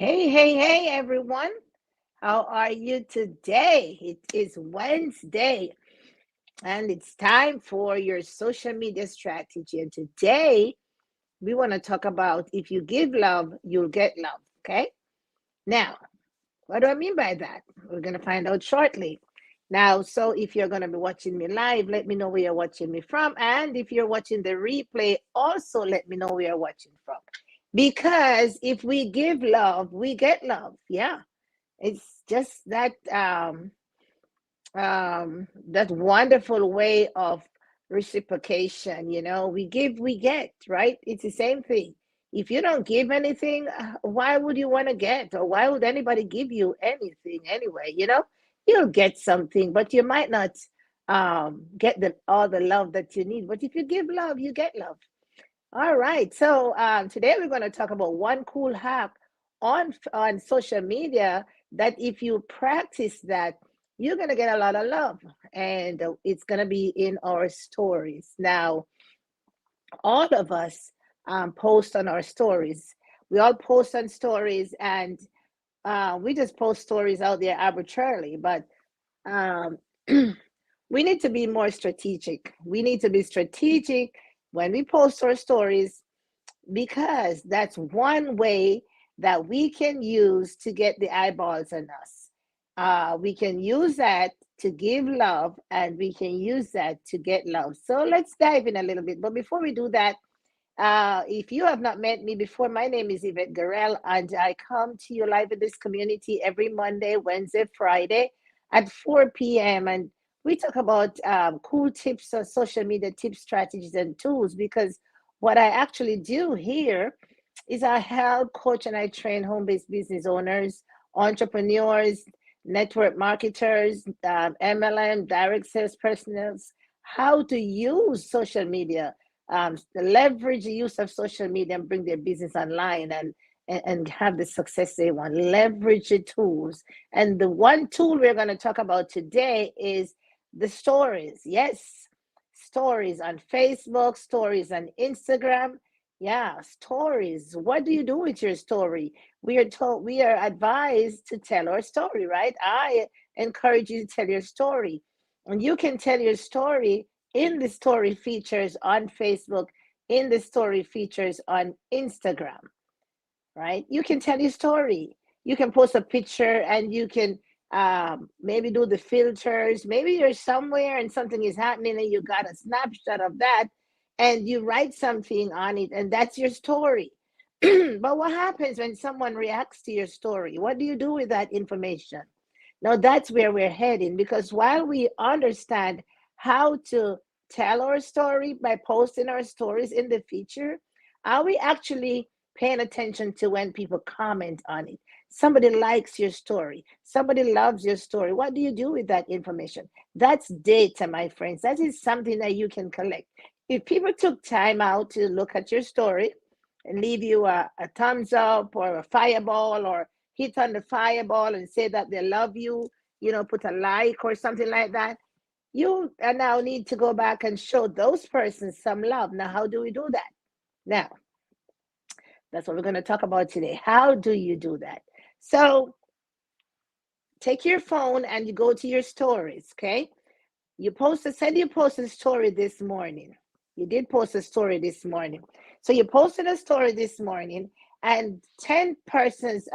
Hey, everyone. How are you today? It is Wednesday and it's time for your social media strategy. And today we want to talk about if you give love, you'll get love. Okay. Now, what do I mean by that? We're going to find out shortly. Now, so if you're going to be watching me live, let me know where you're watching me from. And if you're watching the replay, also let me know where you're watching from. Because if we give love, we get love. Yeah. It's just that wonderful way of reciprocation. We give, we get, right? It's the same thing. If you don't give anything, why would you want to get, or why would anybody give you anything anyway? You'll get something, but you might not get all the love that you need. But if you give love, you get love. All right. So today we're going to talk about one cool hack on social media that if you practice that, you're going to get a lot of love, and it's going to be in our stories. Now, all of us post on our stories. We all post on stories, and we just post stories out there arbitrarily. But um, we need to be more strategic. We need to be strategic when we post our stories, because that's one way that we can use to get the eyeballs on us. We can use that to give love, and we can use that to get love. So let's dive in a little bit. But before we do that, if you have not met me before, my name is Yvette Garel, and I come to you live in this community every Monday, Wednesday, Friday at 4 p.m. And we talk about cool tips on social media, tips, strategies, and tools. Because what I actually do here is I help, coach, and I train home based business owners, entrepreneurs, network marketers, MLM, direct sales personnels, how to use social media, leverage the use of social media and bring their business online, and have the success they want. Leverage the tools. And the one tool we're going to talk about today is the stories. Yes, stories on Facebook, stories on Instagram. Yeah, stories. What do you do with your story? We are advised to tell our story, right? I encourage you to tell your story. And you can tell your story in the story features on Facebook, in the story features on Instagram, right? You can tell your story. You can post a picture, and you can maybe do the filters. Maybe you're somewhere and something is happening and you got a snapshot of that, and you write something on it, and that's your story. But what happens when someone reacts to your story? What do you do with that information? Now, that's where we're heading, because while we understand how to tell our story by posting our stories in the future, are we actually paying attention to when people comment on it? Somebody likes your story, somebody loves your story. What do you do with that information? That's data, my friends. That is something that you can collect. If people took time out to look at your story and leave you a thumbs up or a fireball, or hit on the fireball and say that they love you, put a like or something like that, you now need to go back and show those persons some love. Now, how do we do that? Now, that's what we're going to talk about today. How do you do that? So, take your phone and you go to your stories, okay? Said you posted a story this morning. You did post a story this morning. So you posted a story this morning, and 10 persons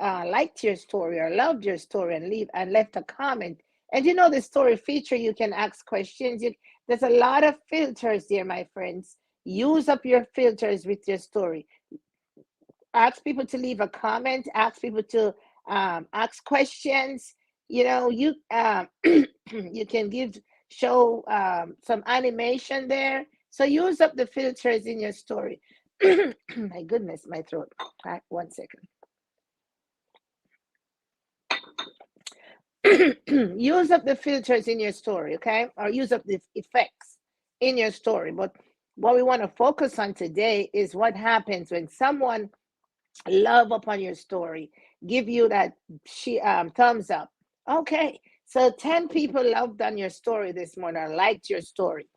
liked your story or loved your story and left a comment. And the story feature, you can ask questions. There's a lot of filters there, my friends. Use up your filters with your story. Ask people to leave a comment. Ask people to ask questions. You you can show some animation there. So use up the filters in your story. My goodness, my throat. All right, 1 second. Use up the filters in your story, okay? Or use up the effects in your story. But what we want to focus on today is what happens when someone love upon your story, give you that thumbs up. Okay, so 10 people loved on your story this morning, or liked your story.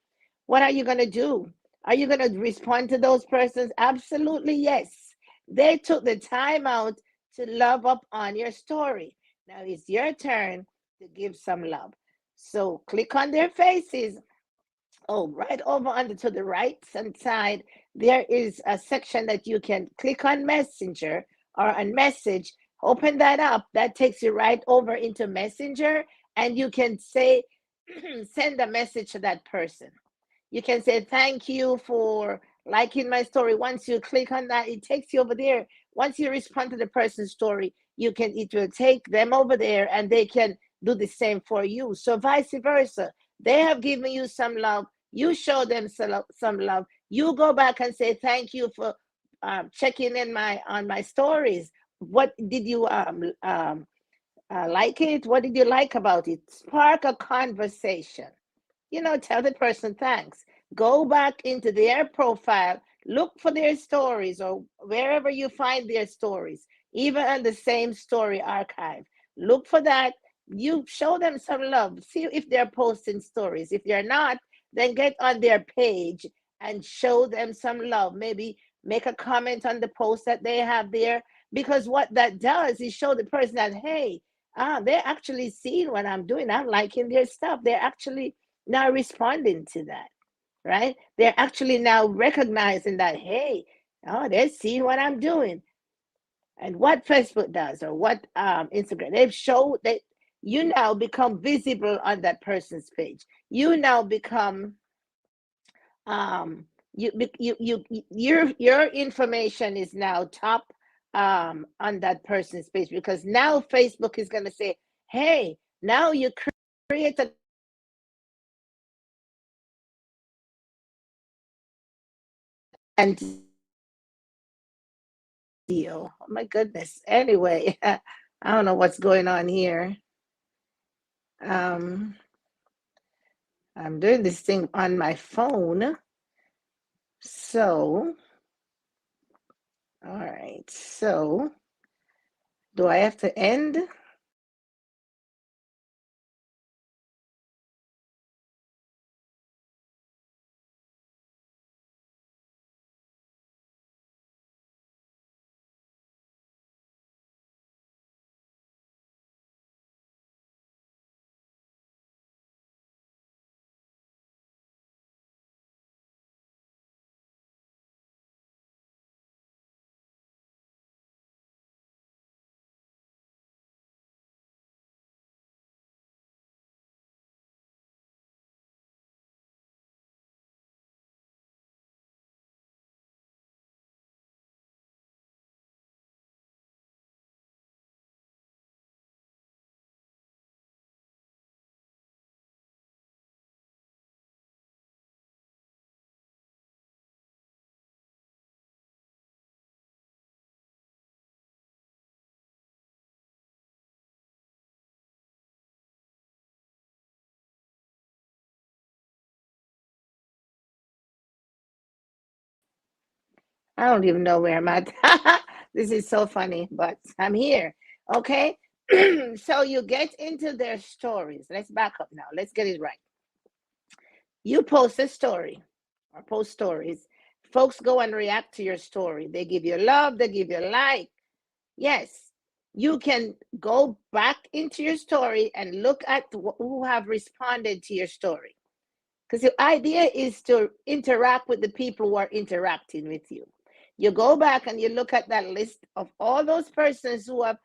What are you going to do? Are you going to respond to those persons? Absolutely, yes. They took the time out to love up on your story. Now it's your turn to give some love. So click on their faces. Oh, right over under to the right hand side, there is a section that you can click on Messenger or on Message. Open that up. That takes you right over into Messenger, and you can say, send a message to that person. You can say, thank you for liking my story. Once you click on that, it takes you over there. Once you respond to the person's story, it will take them over there and they can do the same for you. So vice versa. They have given you some love. You show them some love. You go back and say, thank you for checking in on my stories. What did you like it? What did you like about it? Spark a conversation. Tell the person thanks. Go back into their profile, look for their stories or wherever you find their stories, even on the same story archive. Look for that. You show them some love. See if they're posting stories. If they're not, then get on their page and show them some love. Maybe make a comment on the post that they have there, because what that does is show the person that, hey, they're actually seeing what I'm doing. I'm liking their stuff. They're actually now responding to that, right? They're actually now recognizing that, hey, oh, they're seeing what I'm doing. And what Facebook does, or what Instagram, they've showed that you now become visible on that person's page. You now become your information is now top on that person's page, because now Facebook is going to say, hey, now you create a and deal. Oh my goodness. Anyway, I don't know what's going on here. Um, I'm doing this thing on my phone. So, all right. So, do I have to end? I don't even know where I'm at. This is so funny, but I'm here. Okay. So you get into their stories. Let's back up now. Let's get it right. You post a story or post stories. Folks go and react to your story. They give you love, they give you like. Yes, you can go back into your story and look at who have responded to your story. Because the idea is to interact with the people who are interacting with you. You go back and you look at that list of all those persons who have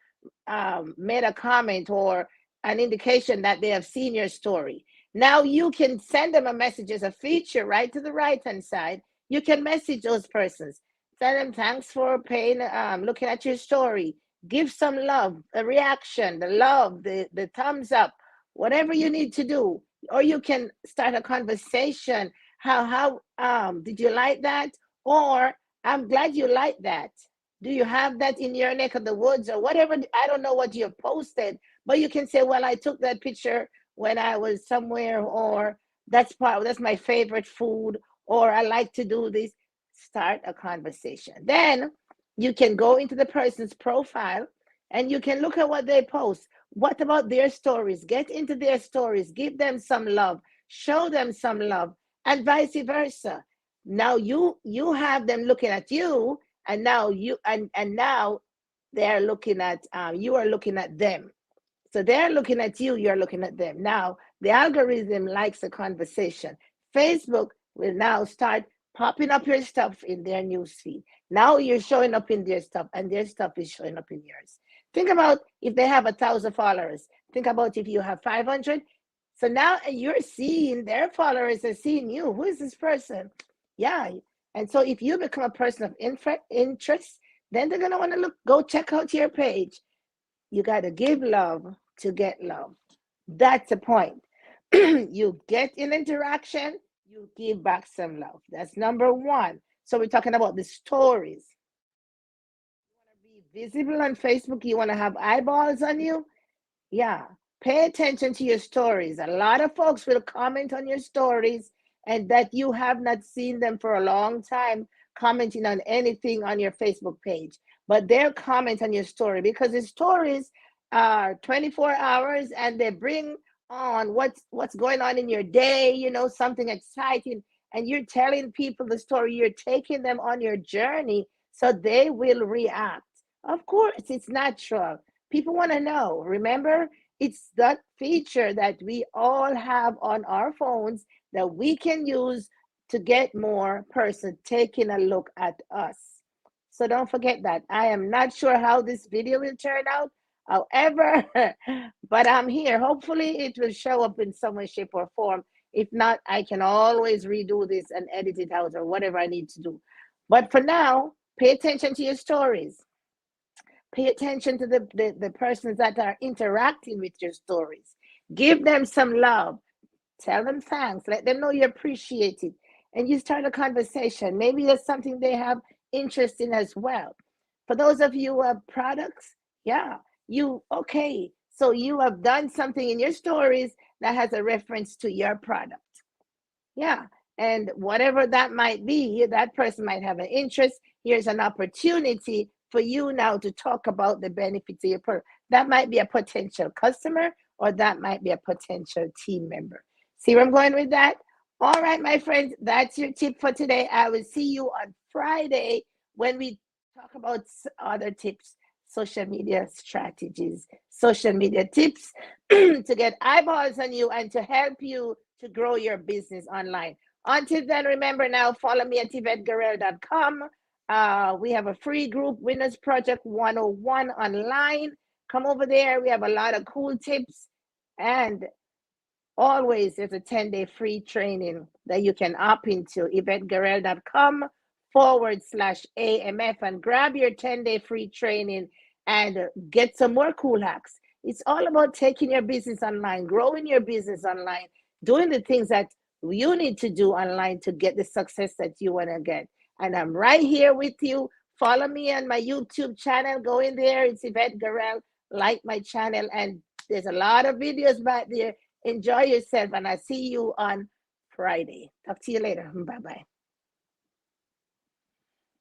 made a comment or an indication that they have seen your story. Now you can send them a message as a feature right to the right hand side. You can message those persons. Tell them thanks for paying, looking at your story. Give some love, a reaction, the love, the thumbs up, whatever you need to do. Or you can start a conversation. How did you like that? Or I'm glad you like that. Do you have that in your neck of the woods or whatever? I don't know what you have posted, but you can say, well, I took that picture when I was somewhere, or that's my favorite food, or I like to do this. Start a conversation. Then you can go into the person's profile and you can look at what they post. What about their stories? Get into their stories, give them some love, show them some love, and vice versa. Now you have them looking at you, And now now they're looking at you are looking at them. So they're looking at you, you're looking at them. Now the algorithm likes a conversation. Facebook will now start popping up your stuff in their newsfeed. Now you're showing up in their stuff, and their stuff is showing up in yours. Think about if they have 1,000 followers. Think about if you have 500. So now you're seeing their followers are seeing you. Who is this person? Yeah. And so if you become a person of interest, then they're gonna want to go check out your page. You got to give love to get love. That's the point. You get an interaction, you give back some love. That's number one. So we're talking about the stories. You want to be visible on Facebook, you want to have eyeballs on you. Yeah, pay attention to your stories. A lot of folks will comment on your stories and that you have not seen them for a long time commenting on anything on your Facebook page, but they'll comment on your story because the stories are 24 hours and they bring on what's going on in your day, something exciting, and you're telling people the story, you're taking them on your journey so they will react. Of course, it's natural. People want to know. Remember, it's that feature that we all have on our phones that we can use to get more person taking a look at us. So don't forget that. I am not sure how this video will turn out. However, but I'm here. Hopefully it will show up in some way, shape, or form. If not, I can always redo this and edit it out or whatever I need to do. But for now, pay attention to your stories. Pay attention to the persons that are interacting with your stories. Give them some love. Tell them thanks. Let them know you appreciate it. And you start a conversation. Maybe there's something they have interest in as well. For those of you who have products, yeah, okay. So you have done something in your stories that has a reference to your product. Yeah. And whatever that might be, that person might have an interest. Here's an opportunity for you now to talk about the benefits of your product. That might be a potential customer or that might be a potential team member. See where I'm going with that? All right, my friends, that's your tip for today. I will see you on Friday when we talk about other tips, social media strategies, social media tips to get eyeballs on you and to help you to grow your business online. Until then, remember now, follow me at YvetteGurrell.com. We have a free group, Winners Project 101 online. Come over there. We have a lot of cool tips. And always there's a 10-day free training that you can opt into, YvetteGurrell.com/AMF, and grab your 10-day free training and get some more cool hacks. It's all about taking your business online, growing your business online, doing the things that you need to do online to get the success that you want to get. And I'm right here with you. Follow me on my YouTube channel. Go in there. It's Yvette Gurrell. Like my channel. And there's a lot of videos back there. Enjoy yourself. And I'll see you on Friday. Talk to you later. Bye-bye.